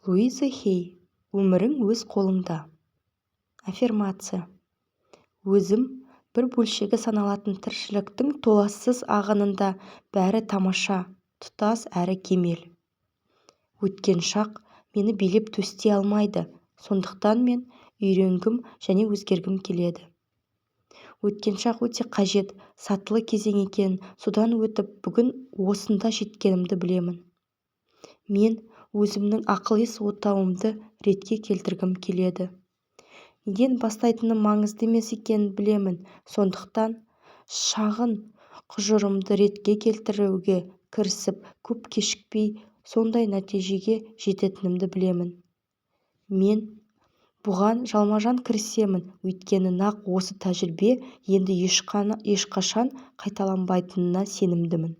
Луиза Хей. Өмірің өз қолыңда. Аффирмация. Өзім бір бөлшегі саналатын тіршіліктің толассыз ағынында бәрі тамаша, тұтас әрі кемел. Өткен шақ мені билеп төстей алмайды, сондықтан мен үйренгім және өзгергім келеді. Өткен шақ өте қажет, сатылы кезең екен, содан өтіп бүгін осында жеткенімді білемін. Мен өзімнің ақыл-ес отауымды ретке келтіргім келеді. Неден бастайтыным маңызды емес екенін білемін, сондықтан шағын құжырымды ретке келтіруге кірісіп, көп кешікпей сондай нәтижеге жететінімді білемін. Мен бұған жалма-жан кірісемін, өйткені нақ осы тәжірибе енді ешқашан қайталанбайтынына сенімдімін.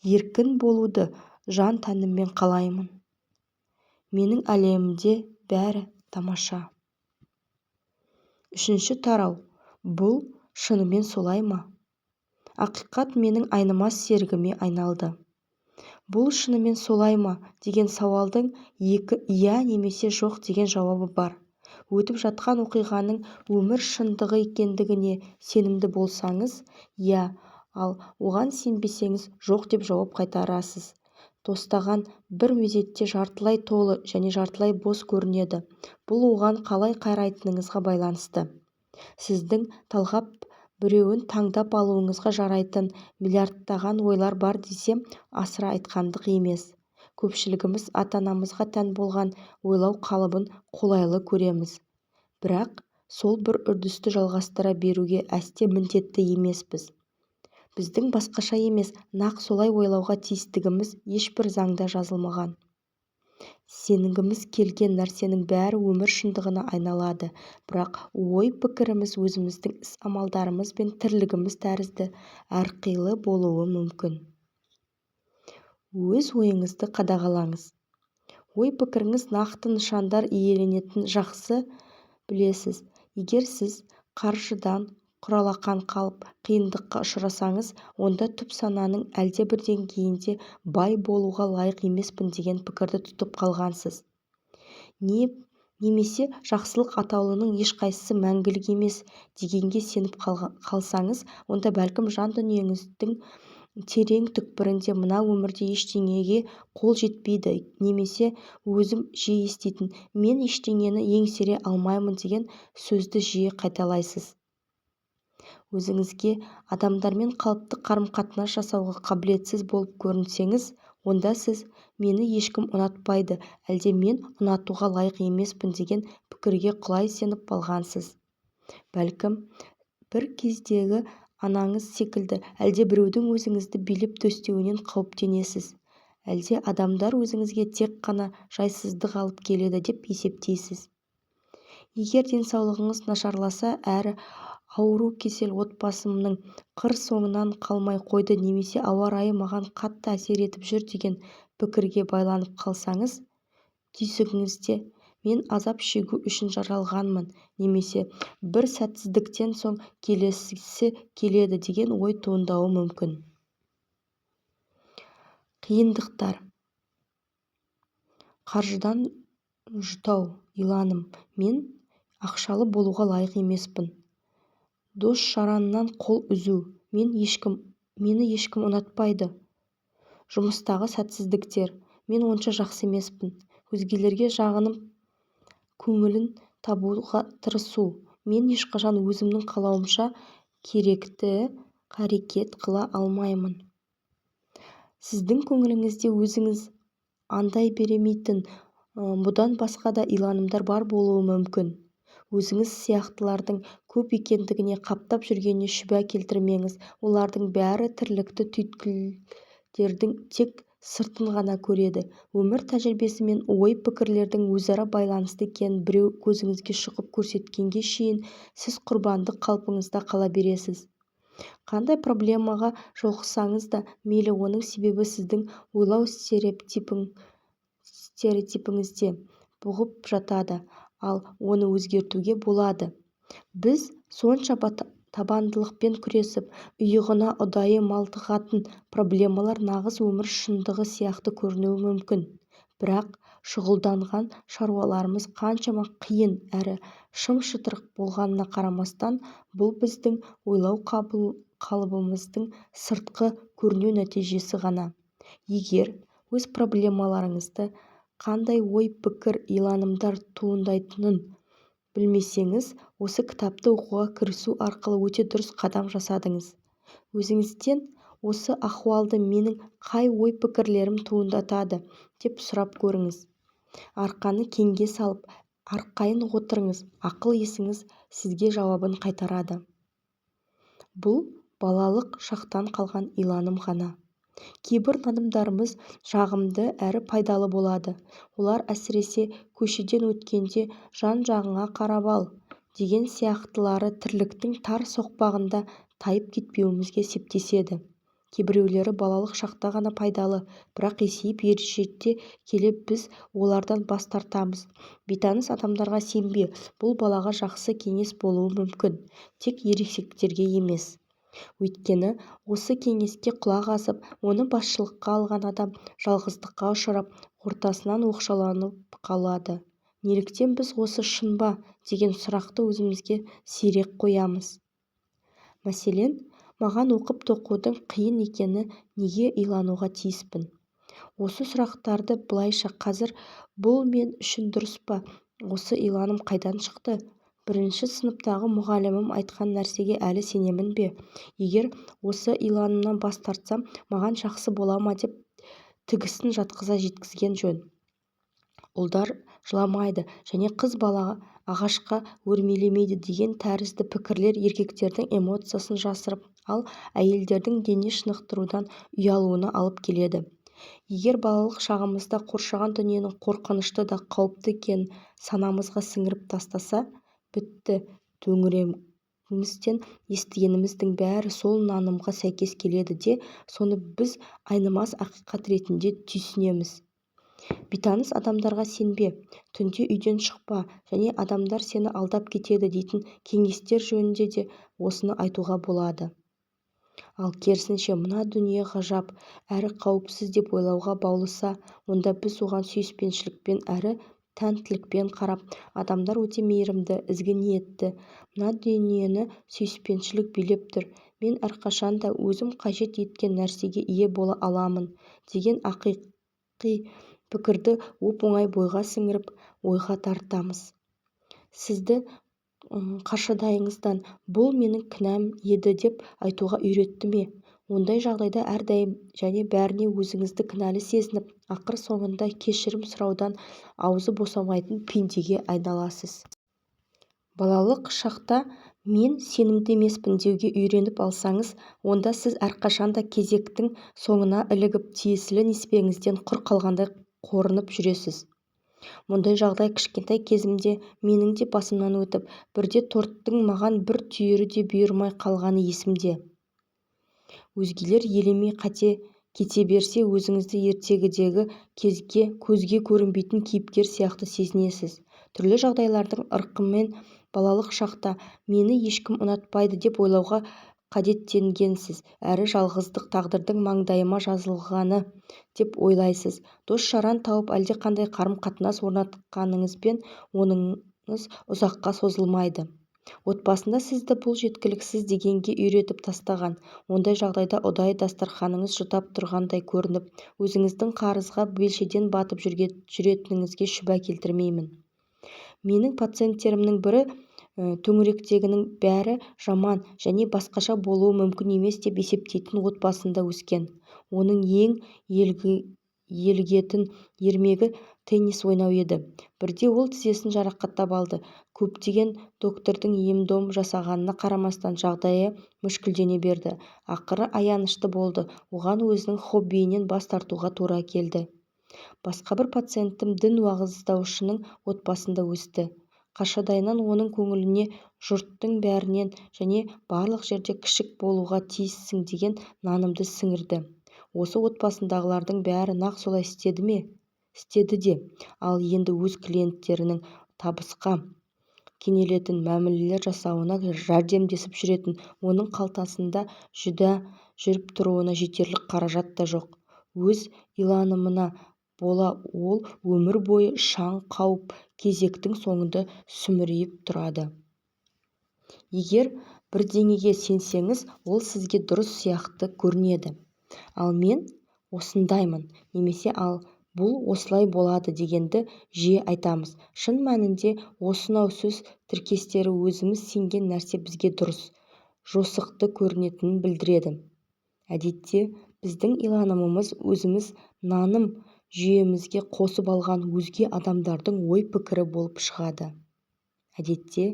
Еркін болуды жан-тәніммен қалаймын. Менің әлемімде бәрі тамаша. Үшінші тарау. Бұл шынымен солай ма? Ақиқат менің айнымас серігіме айналды. Бұл шынымен солай ма деген сауалдың екі иә немесе жоқ деген жауабы бар. Өтіп жатқан оқиғаның өмір шындығы екендігіне сенімді болсаңыз, иә, ал оған сенбесеңіз жоқ деп жауап қайтарасыз. Тостаған бір мезетте жартылай толы және жартылай бос көрінеді. Бұл оған қалай қарайтыныңызға байланысты. Сіздің талғап біреуін таңдап алуыңызға жарайтын миллиардтаған ойлар бар десем, асыра айтқандық емес. Көпшілігіміз ата-анамызға тән болған ойлау қалыбын қолайлы көреміз. Бірақ сол бір үрдісті жалғастыра беруге әсте міндетті емеспіз. Біздің басқаша емес, нақ солай ойлауға тиістігіміз ешбір заңда жазылмаған. Сенгіміз келген нәрсенің бәрі өмір шындығына айналады, бірақ ой-пікіріміз өзіміздің іс-амалдарымыз бен тірлігіміз тәрізді әрқилы болуы мүмкін. Өз ойыңызды қадағалаңыз. Ой-пікіріңіз нақты нышандар иеленетінін жақсы білесіз. Егер сіз қаржыдан құралақан қалып қиындыққа ұшырасаңыз, онда түп сананың әлдебір деңгейінде бай болуға лайық емеспін деген пікірді тұтып қалғансыз. Немесе жақсылық атаулының ешқайсысы мәңгілік емес дегенге сеніп қалсаңыз, онда бәлкім жан дүниеңіздің терең түкпірінде мына өмірде ештеңеге қол жетпейді, немесе өзім жиі еститін «мен ештеңені еңсере алмаймын» деген сөзді жиі қайталайсыз. Өзіңізге адамдармен қалыпты қарым-қатынас жасауға қабілетсіз болып көрінсеңіз, онда сіз «мені ешкім ұнатпайды, әлде мен ұнатуға лайық емеспін» деген пікірге құлай сеніп алғансыз. Бәлкім бір кездегі анаңыз секілді әлде біреудің өзіңізді билеп төстеуінен қауіптенесіз, әлде адамдар өзіңізге тек қана жайсыздық алып келеді деп есептейсіз. Егер денсаулығыңыз нашарласа әрі ауру кесел отбасымның қыр соңынан қалмай қойды, немесе ауа райы маған қатты әсер етіп жүр деген пікірге байланып қалсаңыз, түйсігіңізде «мен азап шегу үшін жаралғанмын» немесе «бір сәтсіздіктен соң келесісі келеді» деген ой туындауы мүмкін. Қиындықтар. Қаржыдан жұтау, иланым, мен ақшалы болуға лайық емеспін. Дос-жараннан қол үзу, мені ешкім ұнатпайды. Жұмыстағы сәтсіздіктер, мен онша жақсы емеспін. Өзгелерге жағынып, көңілін табуға тырысу, мен ешқашан өзімнің қалауымша керекті қарекет қыла алмаймын. Сіздің көңіліңізде өзіңіз андай беремейтін, бұдан басқа да иланымдар бар болуы мүмкін. Өзіңіз сияқтылардың көп екендігіне қаптап жүргеніне шүбә келтірмеңіз. Олардың бәрі тірлікті түйткілдердің тек сыртын ғана көреді. Өмір тәжірибесі мен ой-пікірлердің өзара байланысты екенін біреу көзіңізге шұқып көрсеткенге шейін сіз құрбандық қалпыңызда қала бересіз. Қандай проблемаға жолықсаңыз да, мейлі, оның себебі сіздің ойлау стереотипіңізде бұғып жатады, ал оны өзгертуге болады. Біз сонша табандылықпен күресіп, иығына ұдайы малтығатын проблемалар нағыз өмір шындығы сияқты көрінуі мүмкін. Бірақ шұғылданған шаруаларымыз қаншама қиын әрі шым-шытырық болғанына қарамастан, бұл біздің ойлау қалыбымыздың сыртқы көрінеу нәтижесі ғана. Егер өз проблемаларыңызды қандай ой-пікір, иланымдар туындайтынын білмесеңіз, осы кітапты оқуға кірісу арқылы өте дұрыс қадам жасадыңыз. Өзіңізден осы ахуалды менің қай ой-пікірлерім туындатады деп сұрап көріңіз. Арқаны кеңге салып, арқайын отырыңыз, ақыл-есіңіз сізге жауабын қайтарады. Бұл балалық шақтан қалған иланым ғана. Кейбір нанымдарымыз жағымды әрі пайдалы болады. Олар әсіресе көшеден өткенде жан-жағыңа қарап ал деген сияқтылары тірліктің тар соқпағында тайып кетпеуімізге септеседі. Кейбіреулері балалық шақта ғана пайдалы, бірақ есейіп ержетте келе біз олардан бас тартамыз. Бейтаныс адамдарға сенбе, бұл балаға жақсы кеңес болуы мүмкін, тек ересектерге емес. Өйткені осы кеңеске құлақ асып, оны басшылыққа алған адам жалғыздыққа ұшырап, ортасынан оқшауланып қалады. Неліктен біз осы шын ба деген сұрақты өзімізге сирек қоямыз. Мәселен, маған оқып-тоқудың қиын екені неге илануға тиіспін? Осы сұрақтарды былайша: қазір бұл мен үшін дұрыс па? Осы иланым қайдан шықты? Бірінші сыныптағы мұғалімім айтқан нәрсеге әлі сенемін бе? Егер осы иланымнан бас тартсам, маған жақсы бола ма деп тігісін жатқыза жеткізген жөн. Ұлдар жыламайды және қыз бала ағашқа өрмелемейді деген тәрізді пікірлер еркектердің эмоциясын жасырып, ал әйелдердің дене шынықтырудан ұялуына алып келеді. Егер балалық шағымызда қоршаған дүниенің қорқынышты да қауіпті екенін санамызға сіңіріп тастаса, бітті. Төңірегімізден естігеніміздің бәрі сол нанымға сәйкес келеді де, соны біз айнымас ақиқат ретінде түйсінеміз. Бейтаныс адамдарға сенбе, түнде үйден шықпа және адамдар сені алдап кетеді дейтін кеңестер жөнінде де осыны айтуға болады. Ал керісінше, мына дүние ғажап әрі қауіпсіз деп ойлауға баулыса, онда біз оған сүйіспеншілікпен әрі тәнтілікпен қарап, адамдар өте мейірімді, ізгі ниетті, мына дүниені сүйіспеншілік билеп тұр, мен әрқашан да өзім қажет еткен нәрсеге ие бола аламын деген ақиқи пікірді оп-оңай бойға сіңіріп, ойға тартамыз. Сізді қаршадайыңыздан бұл менің кінәм еді деп айтуға үйретті ме? Ондай жағдайда әрдайым және бәріне өзіңізді кінәлі сезініп, ақыр соңында кешірім сұраудан аузы босамайтын пендеге айналасыз. Балалық шақта мен сенімді емеспін деуге үйреніп алсаңыз, онда сіз әрқашанда кезектің соңына ілігіп, тиесілі несібеңізден құр қалғандай қорынып жүресіз. Мұндай жағдай кішкентай кезімде менің де басымнан өтіп, бірде торттың маған бір түйірі де бұйырмай қалғаны есімде. Өзгелер елемей кете берсе, өзіңізді ертегідегі көзге көрінбейтін кейіпкер сияқты сезінесіз. Түрлі жағдайлардың ырқымен балалық шақта мені ешкім ұнатпайды деп ойлауға қадеттенгенсіз, әрі жалғыздық тағдырдың маңдайыма жазылғаны деп ойлайсыз. Дос-жаран тауып әлдеқандай қарым-қатынас орнатқаныңызбен оныңыз ұзаққа созылмайды. Отбасында сізді бұл жеткіліксіз дегенге үйретіп тастаған. Ондай жағдайда ұдайы дастарханыңыз жұтап тұрғандай көрініп, өзіңіздің қарызға белшеден батып жүретініңізге шүбә келтірмеймін. Менің пациенттерімнің бірі төңіректегінің бәрі жаман және басқаша болуы мүмкін емес деп есептейтін отбасында өскен. Оның ең елігетін ермегі теннис ойнау еді. Бірде ол тізесін жарақаттап алды. Көптеген доктордың ем-дом жасағанына қарамастан жағдайы мүшкілдене берді. Ақыры аянышты болды. Оған өзінің хоббиінен бас тартуға тура келді. Басқа бір пациентім дін уағыздаушының отбасында өсті. Қаршадайынан оның көңіліне жұрттың бәрінен және барлық жерде кішік болуға тиіссің деген нанымды сіңірді. Осы отбасындағылардың бәрі нақ солай істеді ме? Істеді де. Ал енді өз клиенттерінің табысқа кенелетін мәмілелер жасауына жәрдемдесіп жүретін, оның қалтасында жүдә жүріп тұруына жетерлік қаражат та жоқ. Өз иланымына бола ол өмір бойы шаң қауіп кезектің соңында сүмірейіп тұрады. Егер бірдеңеге сенсеңіз, ол сізге дұрыс сияқты көрінеді. Ал мен осындаймын, немесе ал бұл осылай болады дегенді жиі айтамыз. Шын мәнінде осынау сөз тіркестері өзіміз сенген нәрсе бізге дұрыс, жосықты көрінетінін білдіреді. Әдетте біздің иланымымыз өзіміз наным жүйемізге қосып алған өзге адамдардың ой-пікірі болып шығады. Әдетте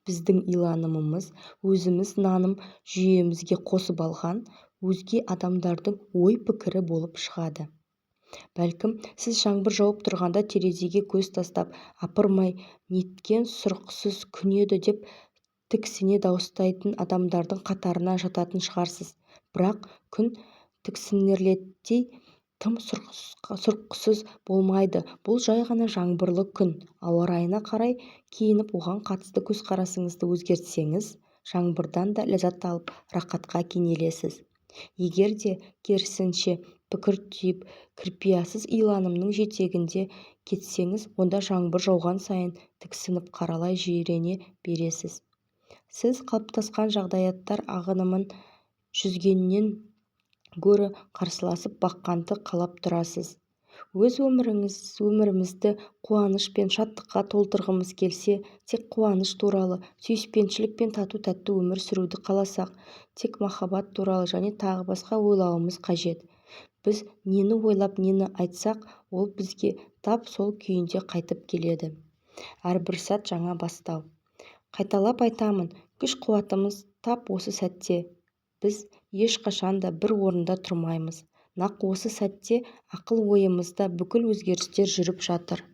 біздің иланымымыз өзіміз наным жүйемізге қосып алған өзге адамдардың ой-пікірі болып шығады. Бәлкім, сіз жаңбыр жауып тұрғанда терезеге көз тастап, апырмай, неткен сұрықсыз күн еді деп тіксіне дауыстайтын адамдардың қатарына жататын шығарсыз. Бірақ күн тіксінерліктей тым сұрықсыз болмайды. Бұл жай ғана жаңбырлы күн. Ауа райына қарай киініп, оған қатысты көзқарасыңызды өзгертсеңіз, жаңбырдан да ләззат алып, рақатқа кенелесіз. Егер де керісінше пікір түйіп, кірпиясыз иланымның жетегінде кетсеңіз, онда жаңбыр жауған сайын тіксініп қаралай жирене бересіз. Сіз қалыптасқан жағдаяттар ағынымын жүзгеннен гөрі қарсыласып баққанды қалап тұрасыз. Өз өмірімізді қуаныш пен шаттыққа толтырғымыз келсе, тек қуаныш туралы, сүйіспеншілік пен тату-тәтті өмір сүруді қаласақ, тек махаббат туралы және тағы басқа ойлауымыз қажет. Біз нені ойлап, нені айтсақ, ол бізге тап сол күйінде қайтып келеді. Әрбір сәт жаңа бастау. Қайталап айтамын, күш-қуатымыз тап осы сәтте. Біз ешқашан да бір орында тұрмаймыз. Нақ осы сәтте ақыл-ойымызда бүкіл өзгерістер жүріп жатыр.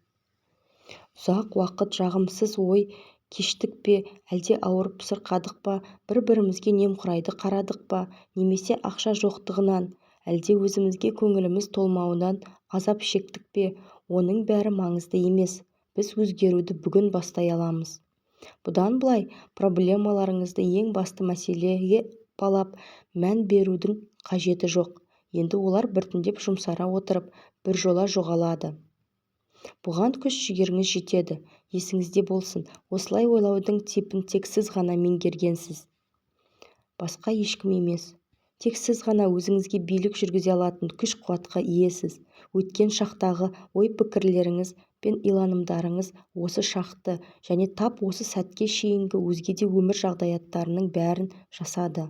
Ұзақ уақыт жағымсыз ой кештік пе, әлде ауырып сырқадық па, бір-бірімізге немқұрайды қарадық па, немесе ақша жоқтығынан, әлде өзімізге көңіліміз толмауынан азап шектік пе, оның бәрі маңызды емес. Біз өзгеруді бүгін бастай аламыз. Бұдан былай проблемаларыңызды ең басты мәселеге балап мән берудің қажеті жоқ. Енді олар біртіндеп жұмсара отырып, біржола жоғалады. Бұған күш-жігеріңіз жетеді. Есіңізде болсын, осылай ойлаудың типін тек сіз ғана меңгергенсіз. Басқа ешкім емес. Тек сіз ғана өзіңізге билік жүргізе алатын күш-қуатқа иесіз. Өткен шақтағы ой-пікірлеріңіз пен иланымдарыңыз осы шақты және тап осы сәтке шейінгі өзге де өмір жағдаяттарының бәрін жасады.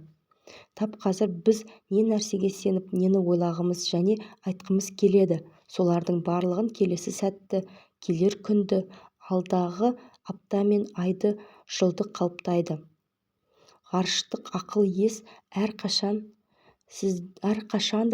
Тап қазір біз не нәрсеге сеніп, нені ойлағымыз және айтқымыз келеді, солардың барлығын келесі сәтті, келер күнді, алдағы апта мен айды, жылды қалыптайды. Ғарыштық ақыл-ес әрқашан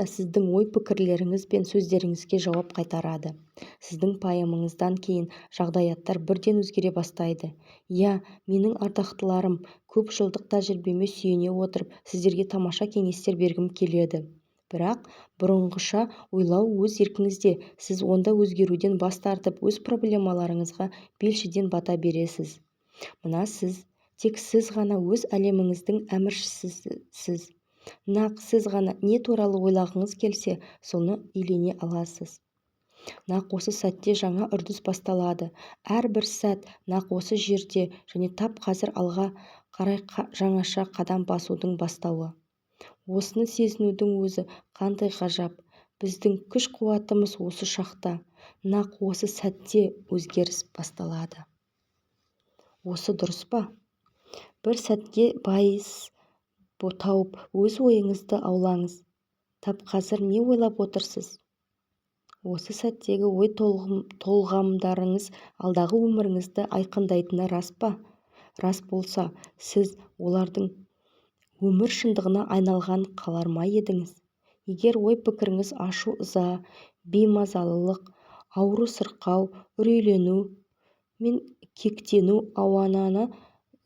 да сіздің ой-пікірлеріңіз бен сөздеріңізге жауап қайтарады. Сіздің пайымыңыздан кейін жағдаяттар бірден өзгере бастайды. Менің ардақтыларым, көп жылдық тәжірибеме сүйене отырып, сіздерге тамаша кеңестер бергім келеді. Бірақ бұрынғыша ойлау өз еркіңізде. Сіз онда өзгеруден бас тартып, өз проблемаларыңызға белшеден бата бересіз. Мына сіз, тек сіз ғана өз әлеміңіздің әміршісісіз. Нақ сіз ғана не туралы ойлағыңыз келсе, соны иелене аласыз. Нақ осы сәтте жаңа үрдіс басталады. Әрбір сәт нақ осы жерде және тап қазір алға қарай жаңаша қадам басудың бастауы. Осыны сезінудің өзі қандай ғажап. Біздің күш-қуатымыз осы шақта, нақ осы сәтте өзгеріс басталады. Осы дұрыс па? Бір сәтке байыз тауып, өз ойыңызды аулаңыз. Тап қазір не ойлап отырсыз? Осы сәттегі ой толғамдарыңыз алдағы өміріңізді айқындайтыны рас па? Рас болса, сіз олардың өмір шындығына айналған қалар ма едіңіз? Егер ой-пікіріңіз ашу-ыза, беймазалылық, ауру-сырқау, үрейлену мен кектену ауанына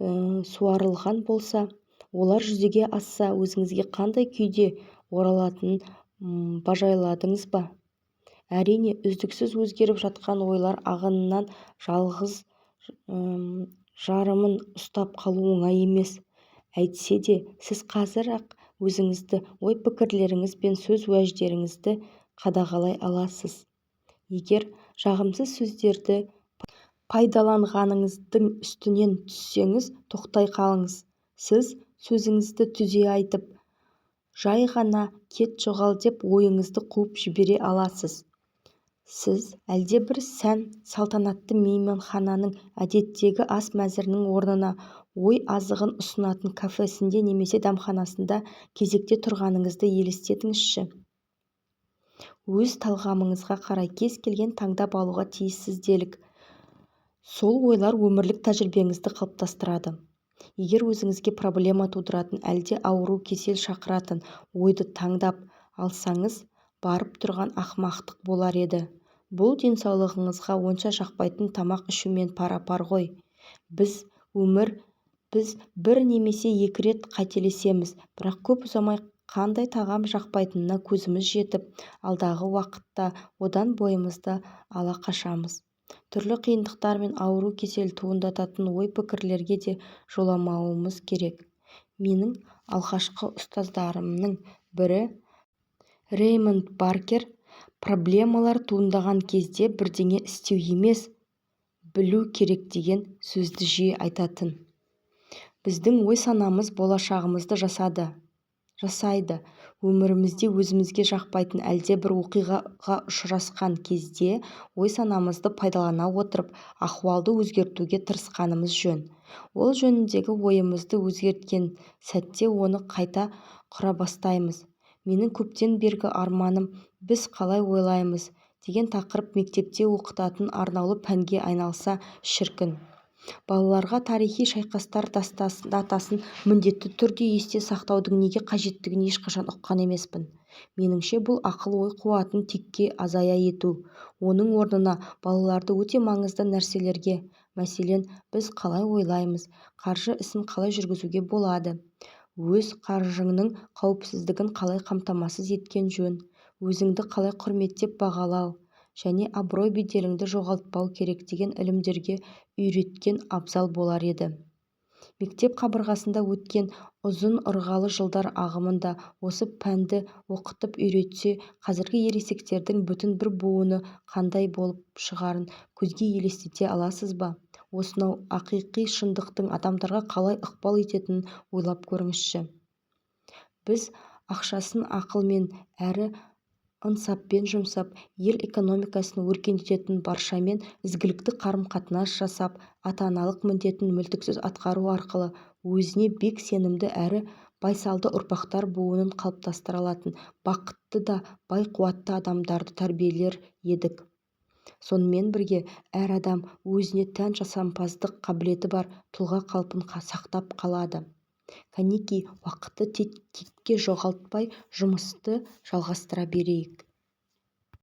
суарылған болса, олар жүзеге асса, өзіңізге қандай күйде оралатынын бажайладыңыз ба? Әрине, үздіксіз өзгеріп жатқан ойлар ағынынан жалғыз жарымын ұстап қалу оңай емес. Әйтсе де, сіз қазір-ақ өзіңізді, ой-пікірлеріңіз бен сөз уәждеріңізді қадағалай аласыз. Егер жағымсыз сөздерді пайдаланғаныңыздың үстінен түссеңіз, тоқтай қалыңыз. Сіз сөзіңізді түзей айтып, жай ғана кет жоғал деп ойыңызды қуып жібере аласыз. Сіз әлдебір сән-салтанатты мейманхананың әдеттегі ас мәзірінің орнына ой азығын ұсынатын кафесінде немесе дәмханасында кезекте тұрғаныңызды елестетіңізші. Өз талғамыңызға қарай кез келген таңдап алуға тиіссіз делік. Сол ойлар өмірлік тәжірибеңізді қалыптастырады. Егер өзіңізге проблема тудыратын, әлде ауру кесел шақыратын ойды таңдап алсаңыз, барып тұрған ақымақтық болар еді. Бұл денсаулығыңызға онша жақпайтын тамақ ішумен пара-пар ғой. Біз бір немесе екі рет қателесеміз, бірақ көп ұзамай қандай тағам жақпайтынына көзіміз жетіп, алдағы уақытта одан бойымызды ала қашамыз. Түрлі қиындықтар мен ауру кесел туындататын ой-пікірлерге де жоламауымыз керек. Менің алғашқы ұстаздарымның бірі Реймонд Баркер проблемалар туындаған кезде бірдеңе істеу емес, білу керек деген сөзді жиі айтатын. Біздің ой-санамыз болашағымызды жасайды. Өмірімізде өзімізге жақпайтын әлдебір оқиғаға ұшырасқан кезде ой-санамызды пайдалана отырып ахуалды өзгертуге тырысқанымыз жөн. Ол жөніндегі ойымызды өзгерткен сәтте оны қайта құра бастаймыз. Менің көптен бергі арманым «Біз қалай ойлаймыз» деген тақырып мектепте оқытатын арнаулы пәнге айналса шіркін. Балаларға тарихи шайқастар датасын міндетті түрде есте сақтаудың неге қажеттігін ешқашан ұққан емеспін. Меніңше бұл ақыл-ой қуатын текке азая ету. Оның орнына балаларды өте маңызды нәрселерге, мәселен, біз қалай ойлаймыз, қаржы ісін қалай жүргізуге болады, өз қаржыңның қауіпсіздігін қалай қамтамасыз еткен жөн, өзіңді қалай құрметтеп бағалау және абырой-беделіңді жоғалтпау керек деген ілімдерге үйреткен абзал болар еді. Мектеп қабырғасында өткен ұзын ырғалы жылдар ағымында осы пәнді оқытып үйретсе, қазіргі ересектердің бүтін бір буыны қандай болып шығарын көзге елестете аласыз ба? Осынау ақиқи шындықтың адамдарға қалай ықпал ететінін ойлап көріңізші. Біз ақшасын ақылмен әрі ынсаппен жұмсап, ел экономикасын өркендететін баршамен ізгілікті қарым-қатынас жасап, ата-аналық міндетін мүлтіксіз атқару арқылы өзіне бек сенімді әрі байсалды ұрпақтар буынын қалыптастыра алатын бақытты да бай-қуатты адамдарды тәрбиелер едік. Сонымен бірге әр адам өзіне тән жасампаздық қабілеті бар тұлға қалпын сақтап қалады. Кәнеки, уақытты текке жоғалтпай жұмысты жалғастыра берейік.